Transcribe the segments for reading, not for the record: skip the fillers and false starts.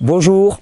Bonjour,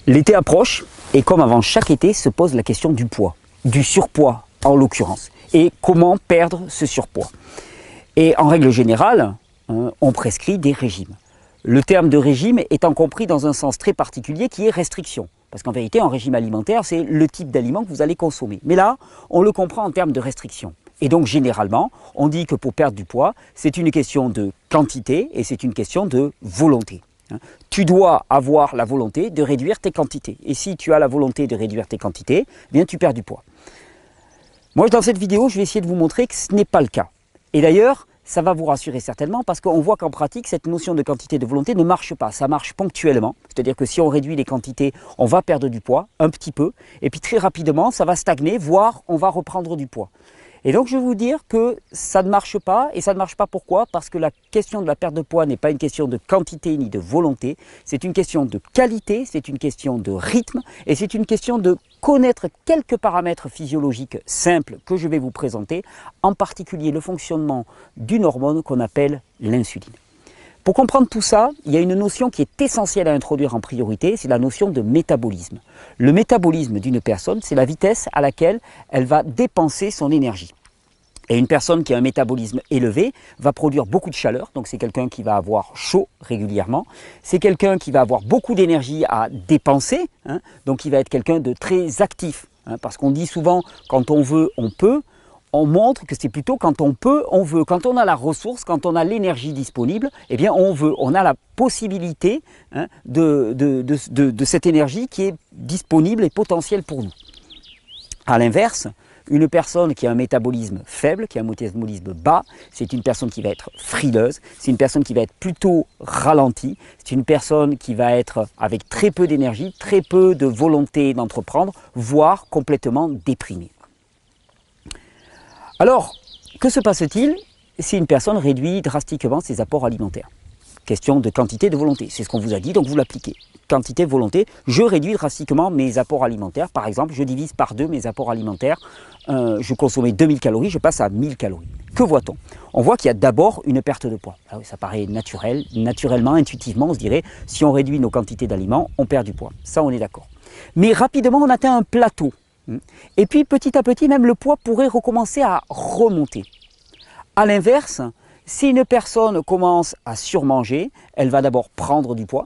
l'été approche et comme avant chaque été se pose la question du poids, du surpoids en l'occurrence, et comment perdre ce surpoids. Et en règle générale, on prescrit des régimes. Le terme de régime étant compris dans un sens très particulier qui est restriction. Parce qu'en vérité, un régime alimentaire, c'est le type d'aliment que vous allez consommer. Mais là, on le comprend en termes de restriction. Et donc, généralement, on dit que pour perdre du poids, c'est une question de quantité et c'est une question de volonté. Tu dois avoir la volonté de réduire tes quantités. Et si tu as la volonté de réduire tes quantités, eh bien tu perds du poids. Moi, dans cette vidéo, je vais essayer de vous montrer que ce n'est pas le cas. Et d'ailleurs, ça va vous rassurer certainement parce qu'on voit qu'en pratique, cette notion de quantité de volonté ne marche pas. Ça marche ponctuellement. C'est-à-dire que si on réduit les quantités, on va perdre du poids, un petit peu. Et puis très rapidement, ça va stagner, voire on va reprendre du poids. Et donc je vais vous dire que ça ne marche pas, et ça ne marche pas pourquoi? Parce que la question de la perte de poids n'est pas une question de quantité ni de volonté, c'est une question de qualité, c'est une question de rythme, et c'est une question de connaître quelques paramètres physiologiques simples que je vais vous présenter, en particulier le fonctionnement d'une hormone qu'on appelle l'insuline. Pour comprendre tout ça, il y a une notion qui est essentielle à introduire en priorité, c'est la notion de métabolisme. Le métabolisme d'une personne, c'est la vitesse à laquelle elle va dépenser son énergie. Et une personne qui a un métabolisme élevé va produire beaucoup de chaleur, donc c'est quelqu'un qui va avoir chaud régulièrement. C'est quelqu'un qui va avoir beaucoup d'énergie à dépenser, donc il va être quelqu'un de très actif. Parce qu'on dit souvent, quand on veut, on peut. On montre que c'est plutôt quand on peut, on veut. Quand on a la ressource, quand on a l'énergie disponible, eh bien on veut. On a la possibilité de cette énergie qui est disponible et potentielle pour nous. A l'inverse, une personne qui a un métabolisme faible, qui a un métabolisme bas, c'est une personne qui va être frileuse, c'est une personne qui va être plutôt ralentie, c'est une personne qui va être avec très peu d'énergie, très peu de volonté d'entreprendre, voire complètement déprimée. Alors, que se passe-t-il si une personne réduit drastiquement ses apports alimentaires? Question de quantité, de volonté, c'est ce qu'on vous a dit, donc vous l'appliquez. Quantité, volonté, je réduis drastiquement mes apports alimentaires. Par exemple, je divise par 2 mes apports alimentaires. Je consommais 2000 calories, je passe à 1000 calories. Que voit-on? On voit qu'il y a d'abord une perte de poids. Ah oui, ça paraît naturel, naturellement, intuitivement, on se dirait, si on réduit nos quantités d'aliments, on perd du poids. Ça, on est d'accord. Mais rapidement, on atteint un plateau. Et puis petit à petit, même le poids pourrait recommencer à remonter. A l'inverse, si une personne commence à surmanger, elle va d'abord prendre du poids,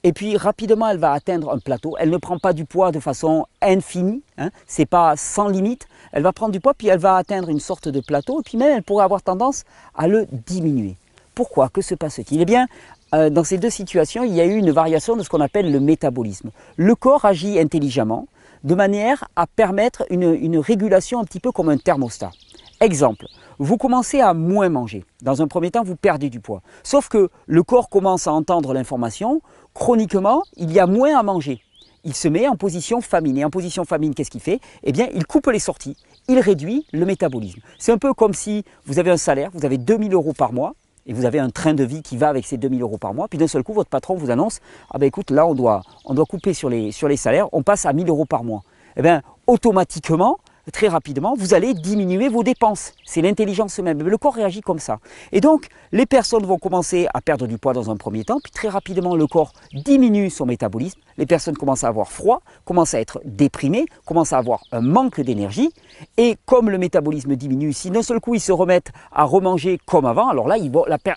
et puis rapidement elle va atteindre un plateau. Elle ne prend pas du poids de façon infinie, c'est pas sans limite. Elle va prendre du poids, puis elle va atteindre une sorte de plateau, et puis même elle pourrait avoir tendance à le diminuer. Pourquoi? Que se passe-t-il? Eh bien, dans ces deux situations, il y a eu une variation de ce qu'on appelle le métabolisme. Le corps agit intelligemment, de manière à permettre une régulation un petit peu comme un thermostat. Exemple, vous commencez à moins manger. Dans un premier temps, vous perdez du poids. Sauf que le corps commence à entendre l'information, chroniquement, il y a moins à manger. Il se met en position famine. Et en position famine, qu'est-ce qu'il fait? Eh bien, il coupe les sorties. Il réduit le métabolisme. C'est un peu comme si vous avez un salaire, vous avez 2000 € par mois, et vous avez un train de vie qui va avec ces 2000 € par mois, puis d'un seul coup, votre patron vous annonce « Ah ben écoute, là, on doit couper sur les salaires, on passe à 1000 € par mois. » Eh bien, automatiquement, très rapidement, vous allez diminuer vos dépenses. C'est l'intelligence même. Le corps réagit comme ça. Et donc, les personnes vont commencer à perdre du poids dans un premier temps, puis très rapidement, le corps diminue son métabolisme. Les personnes commencent à avoir froid, commencent à être déprimées, commencent à avoir un manque d'énergie. Et comme le métabolisme diminue, si d'un seul coup, ils se remettent à remanger comme avant, alors là,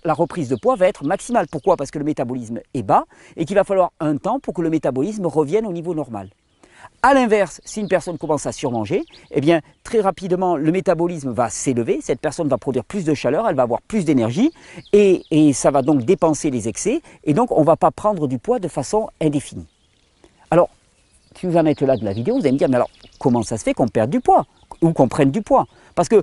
la reprise de poids va être maximale. Pourquoi? Parce que le métabolisme est bas et qu'il va falloir un temps pour que le métabolisme revienne au niveau normal. A l'inverse, si une personne commence à surmanger, eh bien, très rapidement, le métabolisme va s'élever, cette personne va produire plus de chaleur, elle va avoir plus d'énergie et ça va donc dépenser les excès et donc on ne va pas prendre du poids de façon indéfinie. Alors, si vous en êtes là de la vidéo, vous allez me dire, mais alors, comment ça se fait qu'on perde du poids ou qu'on prenne du poids? Parce que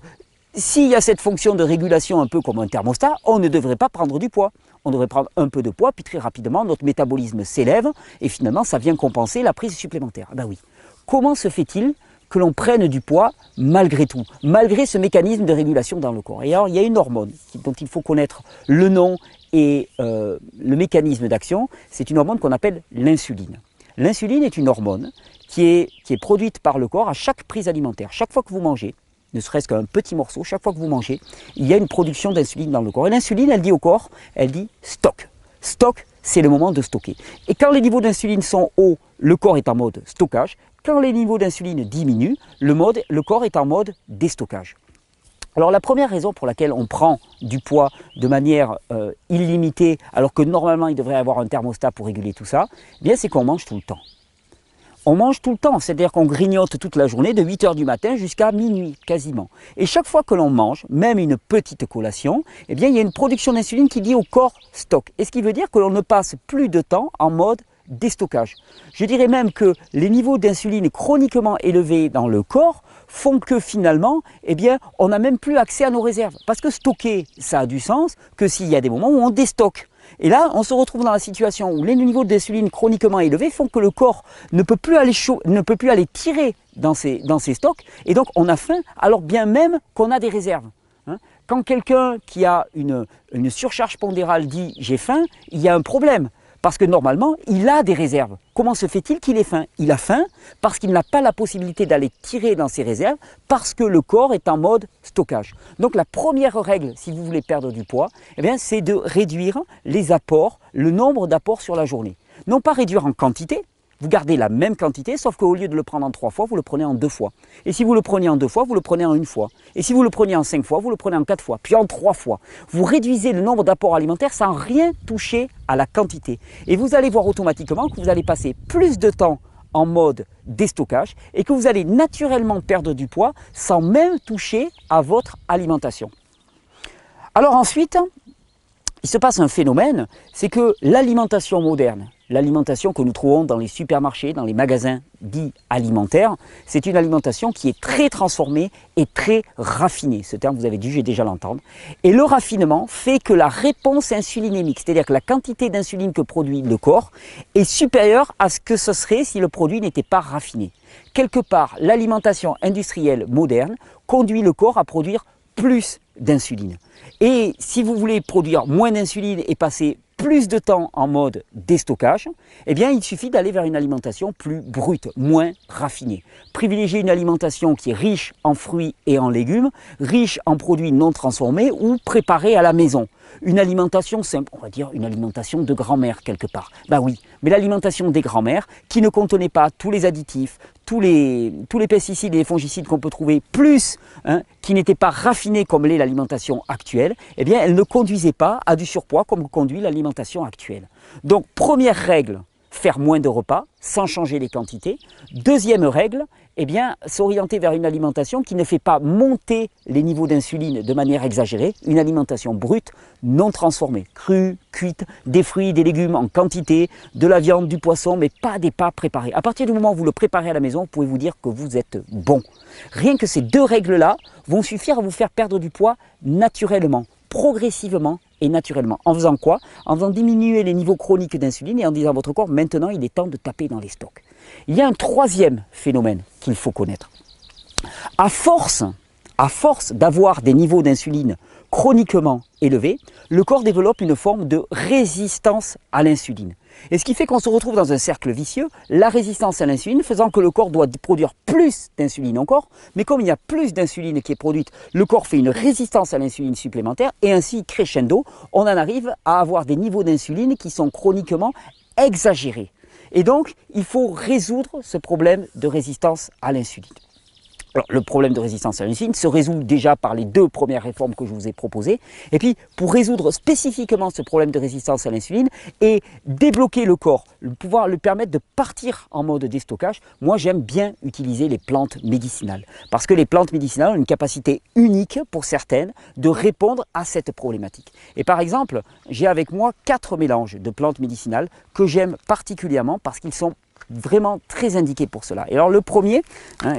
s'il y a cette fonction de régulation un peu comme un thermostat, on ne devrait pas prendre du poids. On devrait prendre un peu de poids, puis très rapidement, notre métabolisme s'élève, et finalement, ça vient compenser la prise supplémentaire. Ben oui. Comment se fait-il que l'on prenne du poids malgré tout, malgré ce mécanisme de régulation dans le corps? Et alors, il y a une hormone dont il faut connaître le nom et le mécanisme d'action. C'est une hormone qu'on appelle l'insuline. L'insuline est une hormone qui est produite par le corps à chaque prise alimentaire. Chaque fois que vous mangez, ne serait-ce qu'un petit morceau, chaque fois que vous mangez, il y a une production d'insuline dans le corps. Et l'insuline, elle dit au corps, elle dit stock. Stock, c'est le moment de stocker. Et quand les niveaux d'insuline sont hauts, le corps est en mode stockage. Quand les niveaux d'insuline diminuent, le corps est en mode déstockage. Alors la première raison pour laquelle on prend du poids de manière illimitée, alors que normalement il devrait y avoir un thermostat pour réguler tout ça, eh bien c'est qu'on mange tout le temps. On mange tout le temps, c'est-à-dire qu'on grignote toute la journée de 8 h du matin jusqu'à minuit quasiment. Et chaque fois que l'on mange, même une petite collation, eh bien il y a une production d'insuline qui dit au corps stock. Et ce qui veut dire que l'on ne passe plus de temps en mode déstockage. Je dirais même que les niveaux d'insuline chroniquement élevés dans le corps font que finalement, eh bien, on n'a même plus accès à nos réserves. Parce que stocker, ça a du sens que s'il y a des moments où on déstocke. Et là, on se retrouve dans la situation où les niveaux d'insuline chroniquement élevés font que le corps ne peut plus aller tirer dans ses stocks. Et donc, on a faim alors bien même qu'on a des réserves. Quand quelqu'un qui a une surcharge pondérale dit « j'ai faim », il y a un problème. Parce que normalement, il a des réserves. Comment se fait-il qu'il ait faim? Il a faim parce qu'il n'a pas la possibilité d'aller tirer dans ses réserves, parce que le corps est en mode stockage. Donc la première règle, si vous voulez perdre du poids, eh bien, c'est de réduire les apports, le nombre d'apports sur la journée. Non pas réduire en quantité, vous gardez la même quantité, sauf qu'au lieu de le prendre en 3 fois, vous le prenez en 2 fois. Et si vous le prenez en 2 fois, vous le prenez en 1 fois. Et si vous le prenez en 5 fois, vous le prenez en 4 fois, puis en 3 fois. Vous réduisez le nombre d'apports alimentaires sans rien toucher à la quantité. Et vous allez voir automatiquement que vous allez passer plus de temps en mode déstockage et que vous allez naturellement perdre du poids sans même toucher à votre alimentation. Alors ensuite, il se passe un phénomène, c'est que l'alimentation moderne, l'alimentation que nous trouvons dans les supermarchés, dans les magasins dits alimentaires, c'est une alimentation qui est très transformée et très raffinée. Ce terme, vous avez dû déjà l'entendre. Et le raffinement fait que la réponse insulinémique, c'est-à-dire que la quantité d'insuline que produit le corps, est supérieure à ce que ce serait si le produit n'était pas raffiné. Quelque part, l'alimentation industrielle moderne conduit le corps à produire plus d'insuline. Et si vous voulez produire moins d'insuline et passer plus de temps en mode déstockage, eh bien il suffit d'aller vers une alimentation plus brute, moins raffinée. Privilégier une alimentation qui est riche en fruits et en légumes, riche en produits non transformés ou préparés à la maison. Une alimentation simple, on va dire une alimentation de grand-mère quelque part. Ben oui, mais l'alimentation des grands-mères qui ne contenait pas tous les additifs, tous les pesticides et les fongicides qu'on peut trouver, plus qui n'étaient pas raffinés comme l'est l'alimentation actuelle, eh bien elle ne conduisait pas à du surpoids comme conduit l'alimentation actuelle. Donc première règle, faire moins de repas sans changer les quantités. Deuxième règle, eh bien, s'orienter vers une alimentation qui ne fait pas monter les niveaux d'insuline de manière exagérée, une alimentation brute, non transformée, crue, cuite, des fruits, des légumes en quantité, de la viande, du poisson, mais pas des plats préparés. À partir du moment où vous le préparez à la maison, vous pouvez vous dire que vous êtes bon. Rien que ces deux règles-là vont suffire à vous faire perdre du poids naturellement, progressivement et naturellement. En faisant quoi? En faisant diminuer les niveaux chroniques d'insuline et en disant à votre corps, maintenant il est temps de taper dans les stocks. Il y a un troisième phénomène qu'il faut connaître. À force d'avoir des niveaux d'insuline chroniquement élevés, le corps développe une forme de résistance à l'insuline. Et ce qui fait qu'on se retrouve dans un cercle vicieux, la résistance à l'insuline faisant que le corps doit produire plus d'insuline encore, mais comme il y a plus d'insuline qui est produite, le corps fait une résistance à l'insuline supplémentaire et ainsi, crescendo, on en arrive à avoir des niveaux d'insuline qui sont chroniquement exagérés. Et donc, il faut résoudre ce problème de résistance à l'insuline. Alors, le problème de résistance à l'insuline se résout déjà par les deux premières réformes que je vous ai proposées. Et puis, pour résoudre spécifiquement ce problème de résistance à l'insuline et débloquer le corps, pouvoir lui permettre de partir en mode déstockage, moi j'aime bien utiliser les plantes médicinales. Parce que les plantes médicinales ont une capacité unique pour certaines de répondre à cette problématique. Et par exemple, j'ai avec moi 4 mélanges de plantes médicinales que j'aime particulièrement parce qu'ils sont vraiment très indiqué pour cela. Et alors le premier,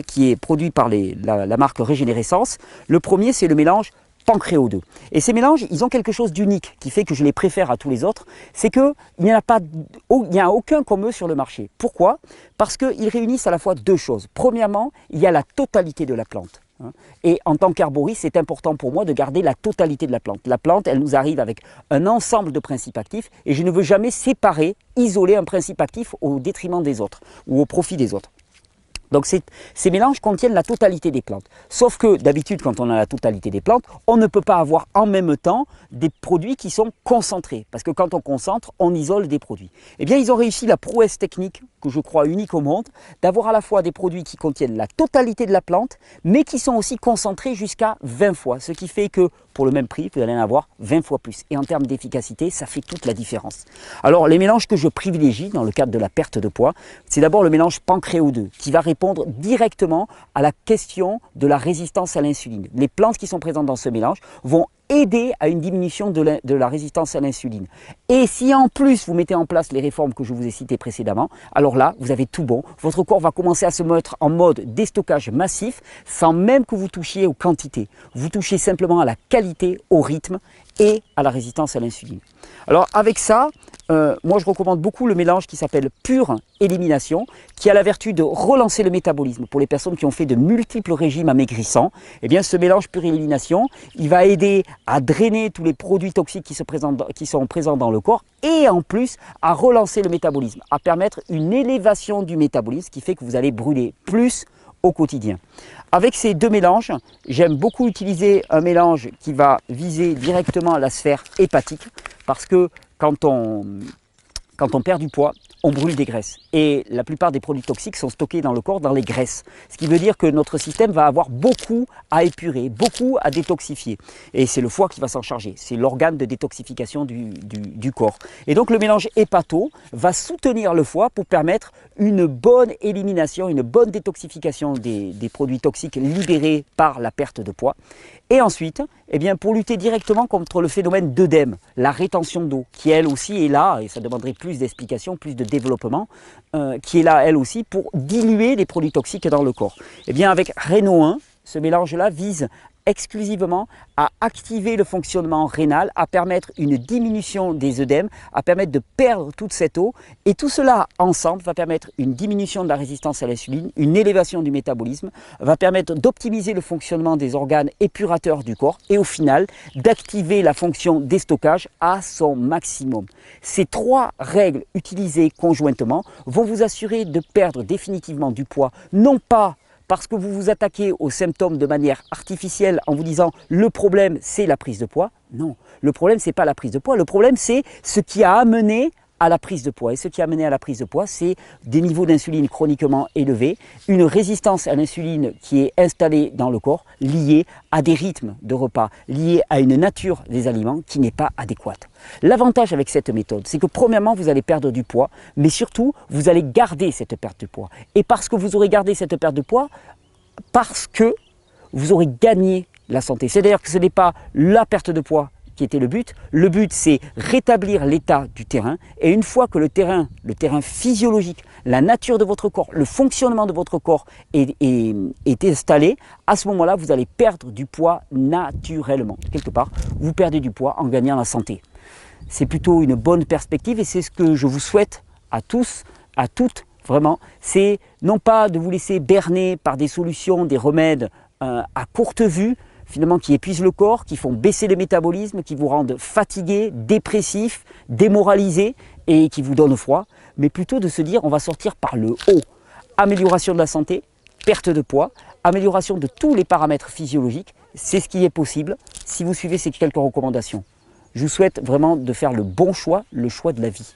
qui est produit par la marque Régénérescence, le premier c'est le mélange Pancréo 2. Et ces mélanges, ils ont quelque chose d'unique qui fait que je les préfère à tous les autres, c'est qu'il n'y a aucun comme eux sur le marché. Pourquoi? Parce qu'ils réunissent à la fois deux choses. Premièrement, il y a la totalité de la plante. Et en tant qu'arboriste, c'est important pour moi de garder la totalité de la plante. La plante, elle nous arrive avec un ensemble de principes actifs et je ne veux jamais séparer, isoler un principe actif au détriment des autres ou au profit des autres. Donc ces mélanges contiennent la totalité des plantes. Sauf que d'habitude, quand on a la totalité des plantes, on ne peut pas avoir en même temps des produits qui sont concentrés. Parce que quand on concentre, on isole des produits. Eh bien, ils ont réussi la prouesse technique, que je crois unique au monde, d'avoir à la fois des produits qui contiennent la totalité de la plante, mais qui sont aussi concentrés jusqu'à 20 fois. Ce qui fait que pour le même prix, vous allez en avoir 20 fois plus. Et en termes d'efficacité, ça fait toute la différence. Alors, les mélanges que je privilégie dans le cadre de la perte de poids, c'est d'abord le mélange Pancréo 2, qui va répondre directement à la question de la résistance à l'insuline. Les plantes qui sont présentes dans ce mélange vont aider à une diminution de la résistance à l'insuline. Et si en plus vous mettez en place les réformes que je vous ai citées précédemment, alors là, vous avez tout bon. Votre corps va commencer à se mettre en mode déstockage massif sans même que vous touchiez aux quantités. Vous touchez simplement à la qualité, au rythme et à la résistance à l'insuline. Alors avec ça, moi je recommande beaucoup le mélange qui s'appelle Pure Élimination, qui a la vertu de relancer le métabolisme. Pour les personnes qui ont fait de multiples régimes amaigrissants, eh bien ce mélange Pure Élimination, il va aider à drainer tous les produits toxiques qui sont présents dans le corps et en plus à relancer le métabolisme, à permettre une élévation du métabolisme qui fait que vous allez brûler plus au quotidien. Avec ces deux mélanges, j'aime beaucoup utiliser un mélange qui va viser directement la sphère hépatique parce que quand on perd du poids, on brûle des graisses. Et la plupart des produits toxiques sont stockés dans le corps, dans les graisses. Ce qui veut dire que notre système va avoir beaucoup à épurer, beaucoup à détoxifier. Et c'est le foie qui va s'en charger. C'est l'organe de détoxification du corps. Et donc le mélange hépato va soutenir le foie pour permettre une bonne élimination, une bonne détoxification des produits toxiques libérés par la perte de poids. Et ensuite, eh bien, pour lutter directement contre le phénomène d'œdème, la rétention d'eau, qui elle aussi est là, et ça demanderait plus d'explications, plus de développement, qui est là elle aussi pour diluer les produits toxiques dans le corps. Eh bien, avec Reno 1, ce mélange-là vise exclusivement à activer le fonctionnement rénal, à permettre une diminution des œdèmes, à permettre de perdre toute cette eau. Et tout cela ensemble va permettre une diminution de la résistance à l'insuline, une élévation du métabolisme, va permettre d'optimiser le fonctionnement des organes épurateurs du corps et au final d'activer la fonction déstockage à son maximum. Ces trois règles utilisées conjointement vont vous assurer de perdre définitivement du poids, non pas parce que vous vous attaquez aux symptômes de manière artificielle en vous disant le problème c'est la prise de poids. Non, le problème c'est pas la prise de poids, le problème c'est ce qui a amené à la prise de poids. Et ce qui a amené à la prise de poids, c'est des niveaux d'insuline chroniquement élevés, une résistance à l'insuline qui est installée dans le corps, liée à des rythmes de repas, liée à une nature des aliments qui n'est pas adéquate. L'avantage avec cette méthode, c'est que premièrement, vous allez perdre du poids, mais surtout, vous allez garder cette perte de poids. Et parce que vous aurez gardé cette perte de poids, parce que vous aurez gagné la santé. C'est-à-dire que ce n'est pas la perte de poids qui était le but c'est rétablir l'état du terrain et une fois que le terrain physiologique, la nature de votre corps, le fonctionnement de votre corps est installé, à ce moment-là vous allez perdre du poids naturellement. Quelque part, vous perdez du poids en gagnant la santé. C'est plutôt une bonne perspective et c'est ce que je vous souhaite à tous, à toutes, vraiment. C'est non pas de vous laisser berner par des solutions, des remèdes à courte vue, finalement qui épuisent le corps, qui font baisser le métabolisme, qui vous rendent fatigué, dépressif, démoralisé et qui vous donnent froid, mais plutôt de se dire on va sortir par le haut. Amélioration de la santé, perte de poids, amélioration de tous les paramètres physiologiques, c'est ce qui est possible si vous suivez ces quelques recommandations. Je vous souhaite vraiment de faire le bon choix, le choix de la vie.